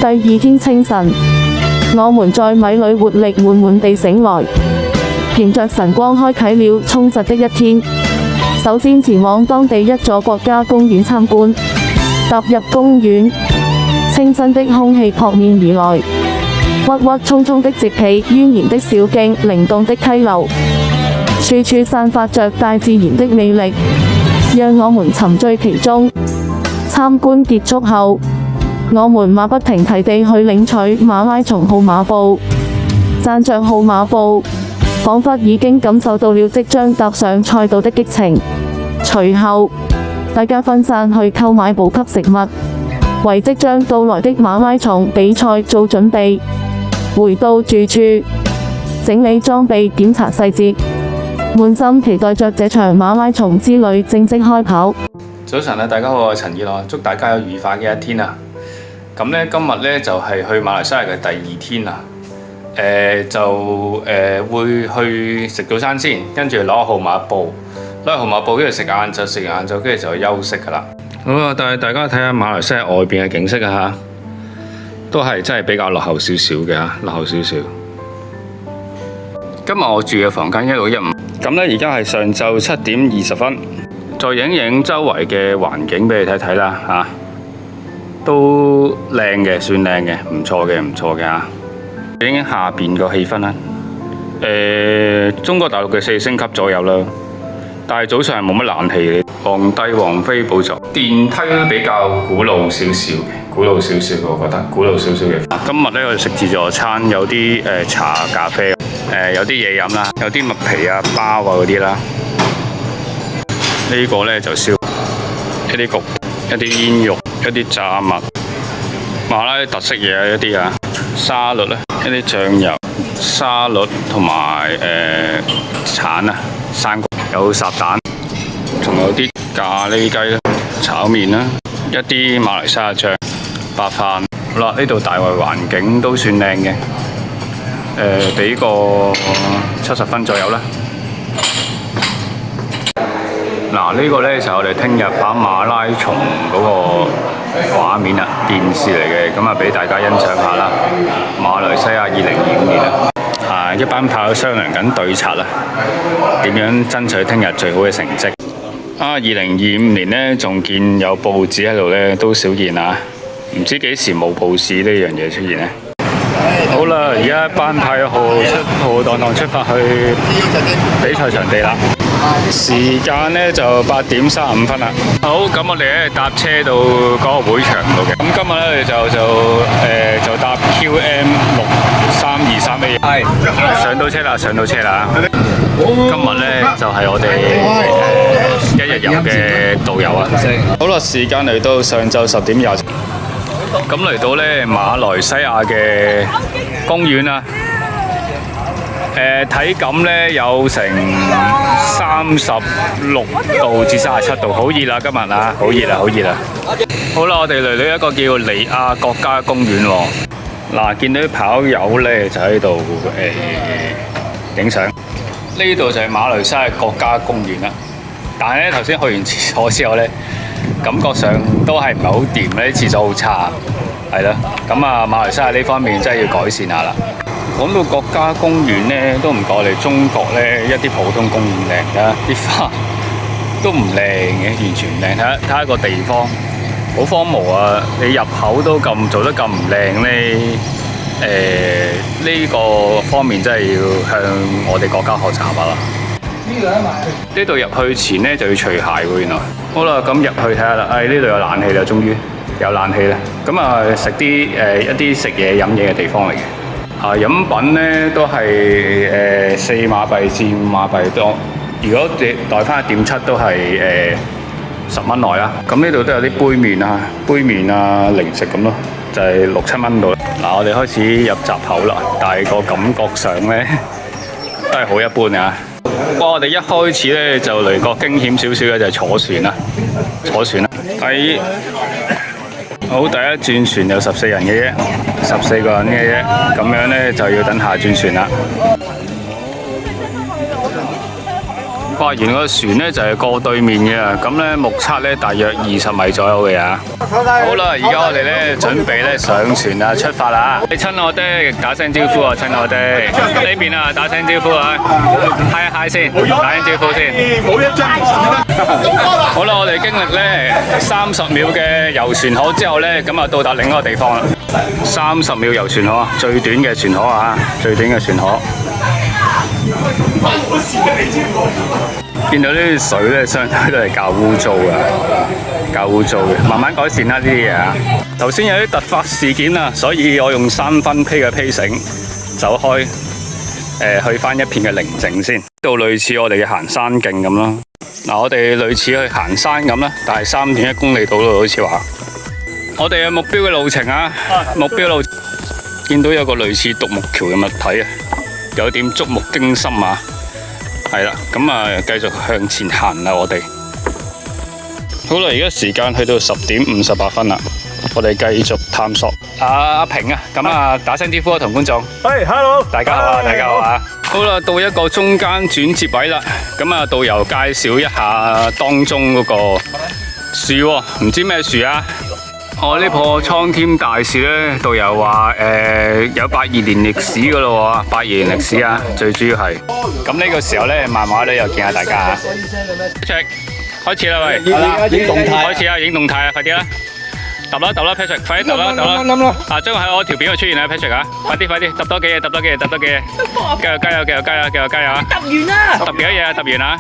第二天清晨，我們在米裏活力滿滿地醒來，迎着晨光開啟了充實的一天。首先前往當地一座國家公園參觀，踏入公園，清新的空氣撲面而來，鬱鬱蔥蔥的植被、蜿蜒的小徑、靈動的溪流，處處散發着大自然的魅力，讓我們沉醉其中。參觀結束後，我們馬不停蹄地去領取馬拉松號碼布，攢着號碼布，彷彿已經感受到了即將踏上賽道的激情。隨後，大家分散去購買補給食物，為即將到來的馬拉松比賽做準備。回到住處，整理裝備，檢查細節，滿心期待着這場馬拉松之旅正式開跑。早晨啊，大家好，我係陳義樂，祝大家有愉快嘅一天啊！咁咧，今日咧就係去馬來西亞嘅第二天啦。會去食早餐先，跟住攞個號碼布，攞個號碼布跟住食晏晝，跟住就休息噶啦。好啊，帶大家睇下馬來西亞外邊嘅景色啊，都係真係比較落後少少嘅嚇，落後少少。今日我住嘅房間1615，咁咧而家係上晝7點20分，再影影周圍嘅環境俾你睇睇啦嚇。都靚嘅，算靚嘅，唔錯嘅嚇。影影下邊個氣氛啦。中國大陸嘅4星級左右啦，但係早上係冇乜冷氣嘅。皇帝皇妃寶座，電梯都比較古老少少嘅，我覺得古老少少嘅。今日咧我哋食自助餐，有啲茶咖啡，有啲嘢飲啦，有啲麥皮啊、包啊嗰啲啦。呢個咧就燒一啲焗、一啲煙肉、一啲炸物、馬拉特色嘢一啲啊，沙律咧，一啲醬油沙律同埋橙啊、生果，有烚蛋，仲有啲咖喱雞啦、炒麵啦，一啲馬來西亞醬、白飯。好啦，呢度大圍環境都算靚嘅，俾個70分左右啦。嗱，呢個呢就係我哋聽日跑馬拉松嗰個畫面啊，電視嚟嘅，咁啊俾大家欣賞下啦。馬來西亞2025年啊，一班跑友商量緊對策啦，點樣爭取聽日最好嘅成績。2025年呢，仲見有報紙喺度呢，都少見啊，唔知幾時冇報紙呢樣嘢出現呢。好啦，而家班跑友浩浩蕩蕩出發去比賽場地啦。時間呢就8點35分啦。好，咁我哋咧搭車到嗰個會場度嘅。咁今日咧就搭 QM6323A。係。上到車啦。今日咧就係我哋一日遊嘅導遊啊。好啦，時間嚟到上晝10點20。咁嚟到咧馬來西亞嘅公園啊。體感呢有成36度至37度，好熱啦今日啊，好熱啦。好啦，我哋嚟到一個叫尼亞國家公園喎。嗱，見到啲跑友呢就喺度影相。呢度就係馬來西亞國家公園啦。但係呢頭先去完廁所之後呢，感覺上都係唔係好掂，呢啲廁所好差，係啦。咁啊，馬來西亞呢方面真係要改善下啦。講到國家公園呢，都唔過我哋中國呢一啲普通公園靚㗎，啲花都唔靚嘅，完全唔靚。睇下個地方好荒蕪啊！你入口都做得咁唔靚呢，呢個方面真係要向我哋國家學習啦。呢度入去前呢就要除鞋喎，原來。好啦，咁入去睇下啦。呢度有冷氣啦，終於有冷氣啦。咁啊，食啲一啲食嘢飲嘢嘅地方嚟嘅。飲品呢都係4馬幣至5馬幣多，如果你代翻1.7都係10蚊內啦。咁呢度都有啲杯麵啊、零食咁咯，就係6、7蚊度。嗱，我哋開始入閘口啦，但係個感覺上呢都係好一般啊。不過我哋一開始呢就嚟個驚險少少嘅就係坐船啦。好，第一轉船有14人嘅啫，14個人嘅啫，咁樣呢就要等下轉船啦。哇！原來個船咧就係過對面嘅，咁咧目測咧大約20米左右嘅啊。好啦，而家我哋咧準備咧上船啦，出發啦！你親我的打聲招呼啊，親我的呢邊啊，打聲招呼啊，嗨一嗨先，打聲招呼先。冇一張好啦，我哋經歷咧30秒嘅遊船河之後咧，咁啊到達另一個地方啦。30秒遊船河，最短嘅船河啊，最短嘅船河。見到呢啲水咧，相對都係較污糟嘅，較污糟嘅，慢慢改善啦呢啲嘢啊。頭先有啲突發事件啊，所以我用3分披嘅披繩走開，去翻一片嘅寧靜先。到類似我哋嘅行山徑咁咯。嗱，我哋類似去行山咁啦，但係3.1公里到咯，好似話。我哋嘅目標嘅路程啊，目標路見到有個類似獨木橋嘅物體啊，有點觸目驚心啊！係啦，咁啊繼續向前行啦，我哋。好啦，而家時間去到10點58分啦，我哋繼續探索。阿平啊，咁啊打聲招呼啊，同觀眾。喂 ，hello，大家好啊，大家好啊。好啦，到一個中間轉接位啦，咁啊導遊介紹一下當中嗰個樹喎，唔知咩樹啊？我呢棵蒼天大樹咧，導遊話有82年歷史噶咯喎，82年歷史啊，最主要係。咁呢個時候咧，漫畫咧又見下大家啊。開始啦喂，影動態，開始啊，影動態啊，快啲啦！揼啦揼啦 Patrick， 快啲揼啦揼啦！啊，將喺我條片度出現啊 Patrick 啊，快啲揼多幾嘢，揼多幾嘢，揼多幾嘢！加油加油啊！揼完啦！揼幾多嘢啊？揼完啊！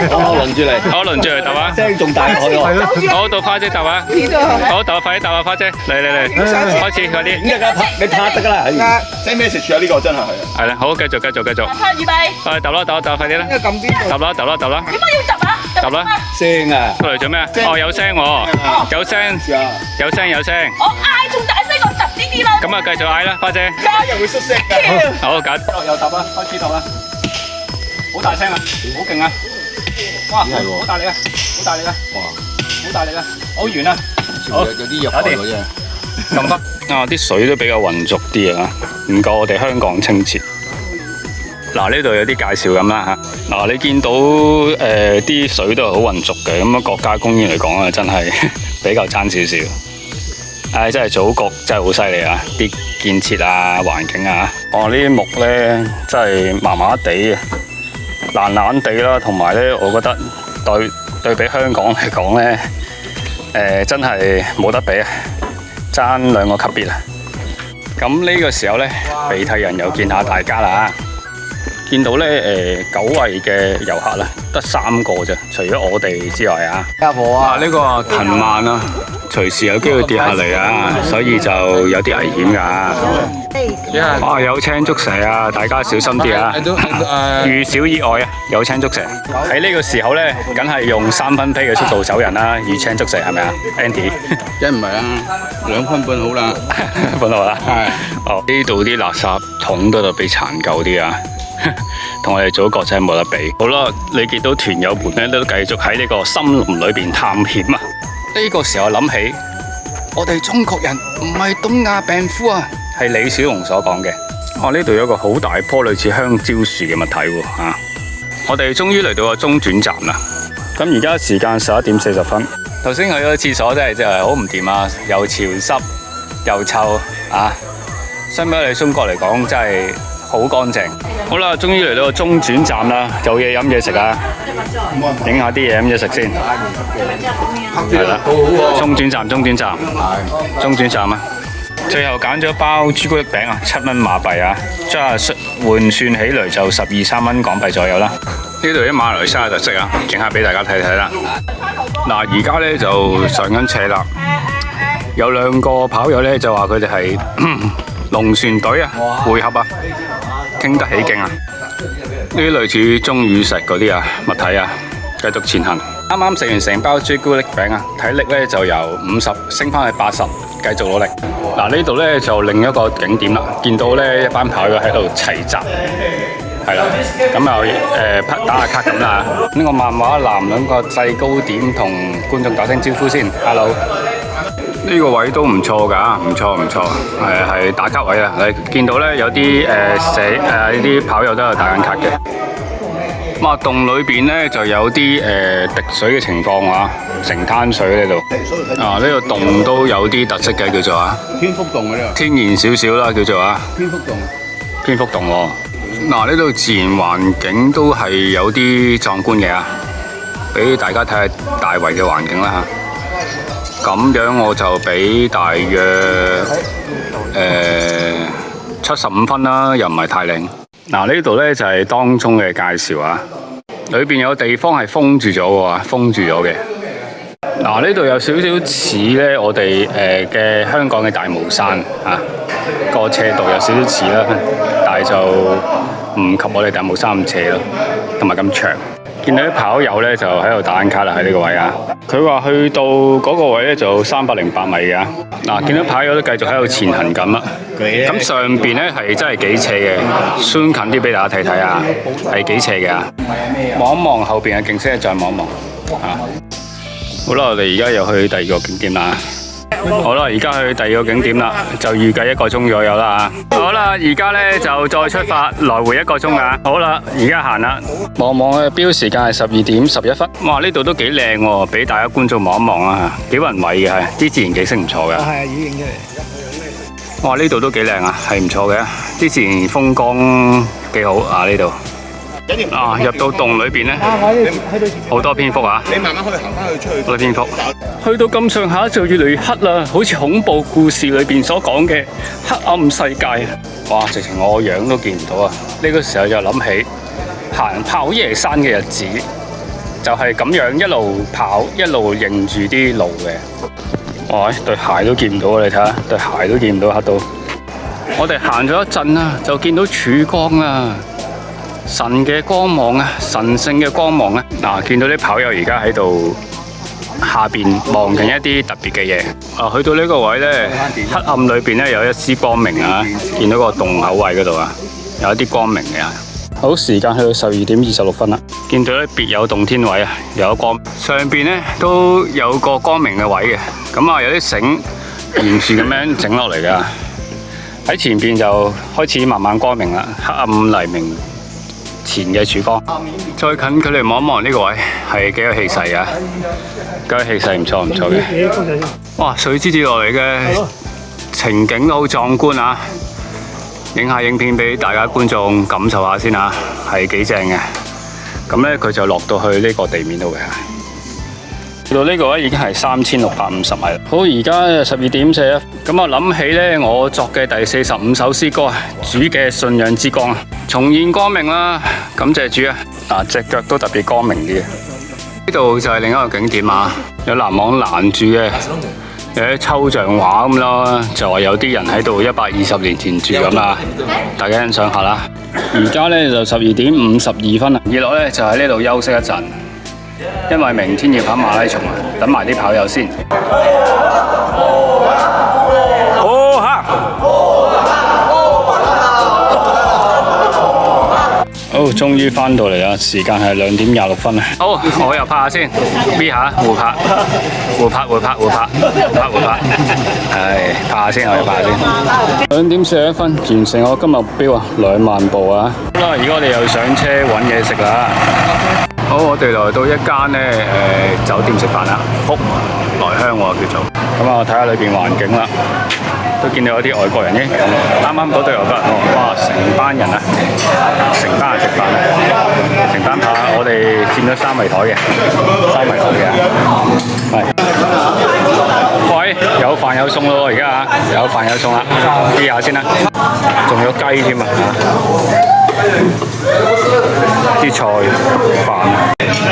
我輪住嚟，我輪住嚟揼啊！聲仲大海喎，好到花姐揼啊！好揼，快啲揼啊！花姐，嚟，開始快啲！你拍得㗎啦，send message 啊呢個真係係啦，好繼續。預備。揼啦，快啲啦！撳邊度？揼啦！點解要揼啊？揼啦！聲啊！過嚟做咩啊？哦，有聲喎，有聲。我嗌仲大聲過揼呢啲啦。咁啊，繼續嗌啦，花姐。又會出聲㗎。好，緊。又揼啦，開始揼啦。好大聲啊！好勁啊！哇，好大力啊！哇，好大力啊！好遠啊！好，有啲入海喎真係。撳翻啊！啲水都比較渾濁啲啊，唔夠我哋香港清澈。嗱，呢度有啲介紹咁啦嚇。嗱，你見到啲水都係好渾濁嘅，咁啊國家公園嚟講啊，真係比較爭少少。唉，真係祖國真係好犀利啊！啲建設啊、環境啊，呢啲木咧真係麻麻地嘅，爛爛地啦，同埋咧，我覺得對比香港嚟講咧，真係冇得比啊，爭2個級別啊！咁呢個時候咧，鼻涕人又見下大家啦。見到咧久違嘅遊客啦，得3個啫，除咗我哋之外啊。阿婆啊，呢個藤蔓啊，隨時有機會跌下嚟啊，所以就有啲危險㗎。哇！有青竹蛇啊，大家小心啲啊！遇小意外啊，有青竹蛇。喺呢個時候咧，梗係用3分披嘅速度走人啦，遇青竹蛇係咪啊 ，Andy？梗唔係啦，2分半好啦，半好啦。係。哦，呢度啲垃圾桶都特別殘舊啲啊！同我哋祖國真係冇得比。好啦，你見到團友們咧都繼續喺呢個森林裏邊探險啊！呢個時候諗起，我哋中國人唔係東亞病夫啊，係李小龍所講嘅。呢度有個好大棵類似香蕉樹嘅物體喎嚇。我哋終於嚟到個中轉站啦。咁而家時間11點40分。頭先去咗廁所真係好唔掂啊，又潮濕又臭啊！相比我哋中國嚟講，真係〜好乾淨。好啦，終於嚟到個中轉站啦，有嘢飲嘢食啊！影下啲嘢飲嘢食先。係啦，中轉站啊！最後揀咗包朱古力餅啊，7蚊馬幣啊，即係換算起嚟就12-13蚊港幣左右啦。呢度啲馬來西亞特色啊，影下俾大家睇睇啦。嗱，而家咧就上緊斜啦，有2個跑友咧就話佢哋係龍船隊啊，會合啊！傾得起勁啊！呢啲類似中雨石嗰啲啊物體啊，繼續前行。啱啱食完成包朱古力餅啊，體力咧就由50升翻去80，繼續努力。嗱，呢度咧就另一個景點啦，見到咧一班跑友喺度齊集，係啦，咁又打下卡咁啦。呢個漫畫男兩個制高點同觀眾打聲招呼先 ，hello。呢個位都唔錯㗎，唔錯，係打卡位啊！你見到咧有啲呢啲跑友都有打緊卡嘅。咁啊，洞裏邊咧就有啲滴水嘅情況啊，成灘水呢度。啊，呢個洞都有啲特色嘅，叫做啊，蝙蝠洞嗰啲啊，天然少少啦，叫做啊，蝙蝠洞。蝙蝠洞喎。嗱，呢度自然環境都係有啲壯觀嘅啊，俾大家睇下大圍嘅環境啦嚇。咁樣我就俾大約75分啦，又唔係太靚。嗱，呢度呢就係當中嘅介紹啊，裏邊有地方係封住咗嘅，封住咗嘅。嗱，呢度有少少似呢我哋嘅香港嘅大帽山啊，個斜度有少少似啦，但係就唔及我哋大帽山咁斜咯，同埋咁長。見到啲跑友呢就喺度打緊卡啦，喺呢個位啊。佢話去到嗰個位呢就308米嘅。嗱，見到跑友都繼續喺度前行緊啦。咁上邊呢係真係幾斜嘅，zoom近啲俾大家睇睇啊，係幾斜嘅。望一望後邊嘅景色，再望一望啊。好啦，我哋而家又去第二個景點啦。好啦，而家去第二個景點啦，就預計1個鐘左右啦。好啦，而家呢就再出發，來回1個鐘啊。好啦，而家行啦。望望嘅標時間係12點11分。哇，呢度都幾靚喎，俾大家觀眾望一望啊，幾宏偉嘅係，啲自然景色唔錯嘅。係啊，已經影出嚟。哇，呢度都幾靚啊，係唔錯嘅，啲自然風光幾好啊呢度。啊！入到洞裏邊咧，好多蝙蝠啊！你慢慢可以行翻去出去。好多蝙蝠，去到咁上下就越嚟越黑啦，好似恐怖故事裏邊所講嘅黑暗世界。哇！直情我個樣都見唔到啊！呢個時候就諗起行跑夜山嘅日子，就係咁樣一路跑一路認住啲路嘅。哇！對鞋都見唔到啊！你睇下，對鞋都見唔到，黑到。我哋行咗一陣啊，就見到曙光啦。神嘅光芒啊，神聖嘅光芒啊！嗱，見到啲跑友而家喺度下邊望緊一啲特別嘅嘢。啊，去到呢個位呢，黑暗裏邊呢有一絲光明啊！見到個洞口位嗰度啊，有一啲光明嘅。好，時間去到12點26分啦。見到咧別有洞天位啊，有一光上邊呢都有個光明嘅位嘅。咁啊，有啲繩沿住咁樣整落嚟噶。喺前邊就開始慢慢光明啦，黑暗黎明前嘅曙光，再近距離望一望呢個位，係幾有氣勢㗎，嗰個氣勢唔錯唔錯嘅。哇！水之跌落嚟嘅情景都好壯觀啊！影下影片俾大家觀眾感受下先啊，係幾正嘅。咁呢，佢就落到去呢個地面度嘅。到呢個位已經係3650米啦。好，而家12點41。咁我諗起呢，我作嘅第45首詩歌啊，主嘅信仰之光啊，重現光明啦，感謝主啊！嗱，隻腳都特別光明啲。呢度就係另一個景點啊，有欄網攔住嘅，有啲抽象畫咁咯，就話有啲人喺度120年前住咁啊，大家欣賞下啦。而家呢就12點52分啦，熱落呢就喺呢度休息一陣。因為明天要跑馬拉松啊，等埋啲跑友先。好，終於翻到嚟啦，時間係2點26分啊。好，我又拍下先 ，V 下互拍，係拍下先，我又拍下先。2點41分，完成我今日目標啊，2萬步啊。好啦，而家我哋又上車揾嘢食啦。好，我哋來到一間呢酒店食飯啦，福來香喎叫做。咁啊，我睇下裏邊環境啦，都見到有啲外國人嘅。啱啱嗰隊有個人喎，哇，成班人啊，成班人食飯啊，成班扒。我哋佔咗3圍台嘅，3圍台嘅。係。喂，有飯有餸咯喎，而家啊，有飯有餸啦，試下先啦，仲有雞添啊！啲菜飯，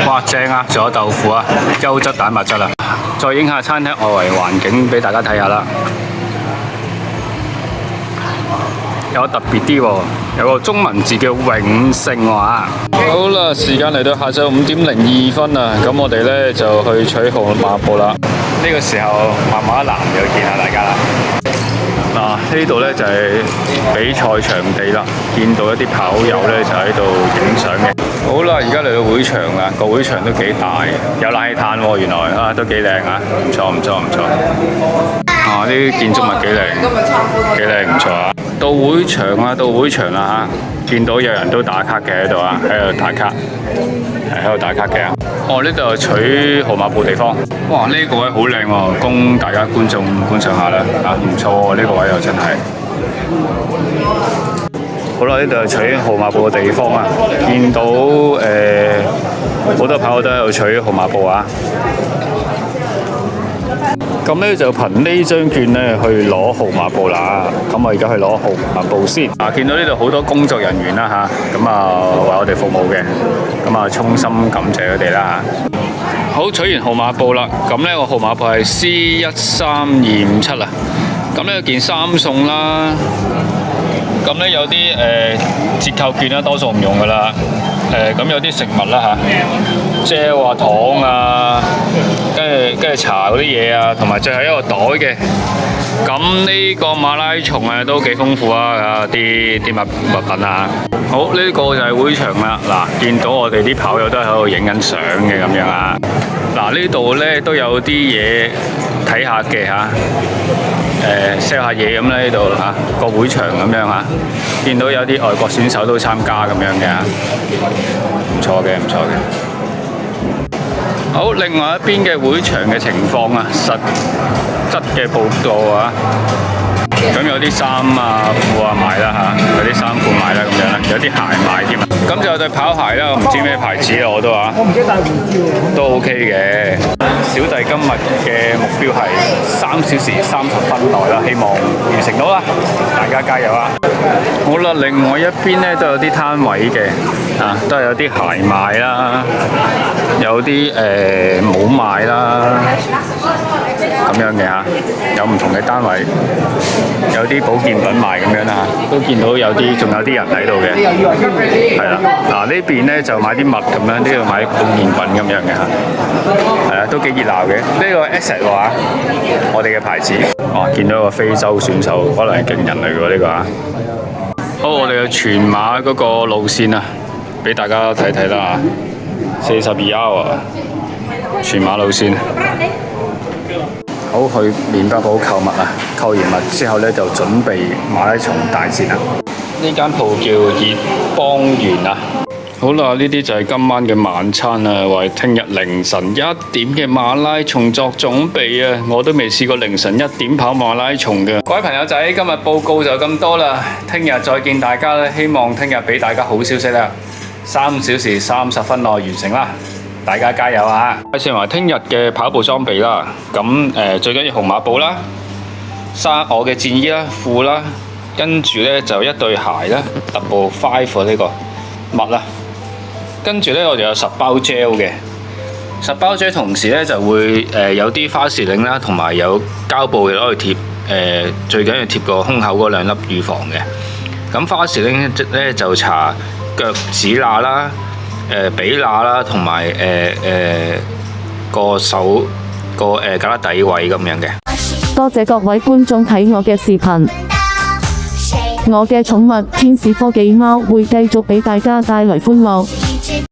哇正啊！仲有豆腐啊，優質蛋白質啊！再影下餐廳外圍環境俾大家睇下啦。有特別啲喎，有個中文字叫永盛喎。好啦，時間嚟到下晝5點02分啦，咁我哋呢就去取號碼布啦。呢個時候慢慢南又見下大家啦。嗱，呢度呢就係比賽場地啦，見到一啲跑友呢就喺度影相嘅。好啦，而家嚟到會場啦，個會場都幾大，有冷氣嘆喎，原來啊都幾靚啊，唔錯唔錯唔錯。啊，啲建築物幾靚，幾靚唔錯啊！到會場啊，到會場啦嚇，見到有人都打卡嘅喺度啊，喺度打卡，係喺度打卡嘅。哦，呢度係取號碼布地方。哇！呢個位好靚喎，供大家觀眾觀賞下啦。啊，唔錯喎，呢個位又真係。好啦，呢度係取號碼布嘅地方啊！見到好多朋友都喺度取號碼布啊！咁咧就憑呢張券咧去攞號碼布啦。咁我而家去攞號碼布先。啊，見到呢度好多工作人員啦嚇，咁啊為我哋服務嘅，咁啊衷心感謝佢哋啦嚇。好，取完號碼布啦，咁呢個號碼布係 C13257啊。咁呢件衫送啦。咁咧有啲折扣券啦，多數唔用噶啦。咁有啲食物啦嚇，蔗啊糖啊，跟住茶嗰啲嘢啊，同埋最後一個袋嘅。咁呢個馬拉松啊都幾豐富啊，啲物品啊。好，呢個就係會場啦。嗱，見到我哋啲跑友都喺度影緊相嘅咁樣啊。嗱，呢度咧都有啲嘢睇下嘅嚇。sell 下嘢咁咧，呢度嚇個會場咁樣嚇，見到有啲外國選手都參加咁樣嘅嚇，唔錯嘅，唔錯嘅。好，另外一邊嘅會場嘅情況啊，實質嘅報導啊，咁有啲衫啊褲啊賣啦嚇，有啲衫褲賣啦咁樣啦，有啲鞋賣添啊。咁就有對跑鞋啦，我唔知咩牌子啊，我都話。我唔記得帶護照。都 OK 嘅。小弟今日嘅目標係3小時30分內啦，希望完成到啦，大家加油啊！好啦，另外一邊咧都有啲攤位嘅，啊，都係有啲鞋賣啦，有啲帽賣啦，咁樣嘅嚇，有唔同嘅單位，有啲保健品賣咁樣啦嚇，都見到有啲仲有啲人喺度嘅，係啦，嗱呢邊咧就買啲襪咁樣，呢度買保健品咁樣嘅嚇，係啊，都幾熱鬧嘅。呢個 Asset 話我哋嘅牌子，哇，見到個非洲選手，可能係勁人嚟嘅喎呢個啊。好，我哋嘅全馬嗰個路線啊，俾大家睇睇啦嚇，42 hour 全馬路線。好，去麵包鋪購物啊，購完物之後咧就準備馬拉松大戰啦。呢間鋪叫熱邦園啊。好啦，呢啲就係今晚嘅晚餐啊，為聽日凌晨1點嘅馬拉松作準備啊！我都未試過凌晨1點跑馬拉松嘅。各位朋友仔，今日報告就咁多啦，聽日再見大家啦！希望聽日俾大家好消息啦，3小時30分內完成啦！大家加油啊！介紹埋聽日嘅跑步裝備啦，咁最緊要號碼布啦，我嘅戰衣啦、褲啦，跟住呢就一對鞋啦 ，Double 5呢個襪啦。跟住呢，我哋有10包 gel 嘅，10包 gel 同時呢就會有啲花士令啦，同埋有膠布嘅攞去貼，最緊要貼個胸口嗰2粒預防嘅。咁花士令呢就搽腳趾罅啦、髀罅啦，同埋個手個胳肋底位咁樣嘅。多謝各位觀眾睇我嘅視頻。我嘅寵物天使科技貓會繼續俾大家帶來歡樂。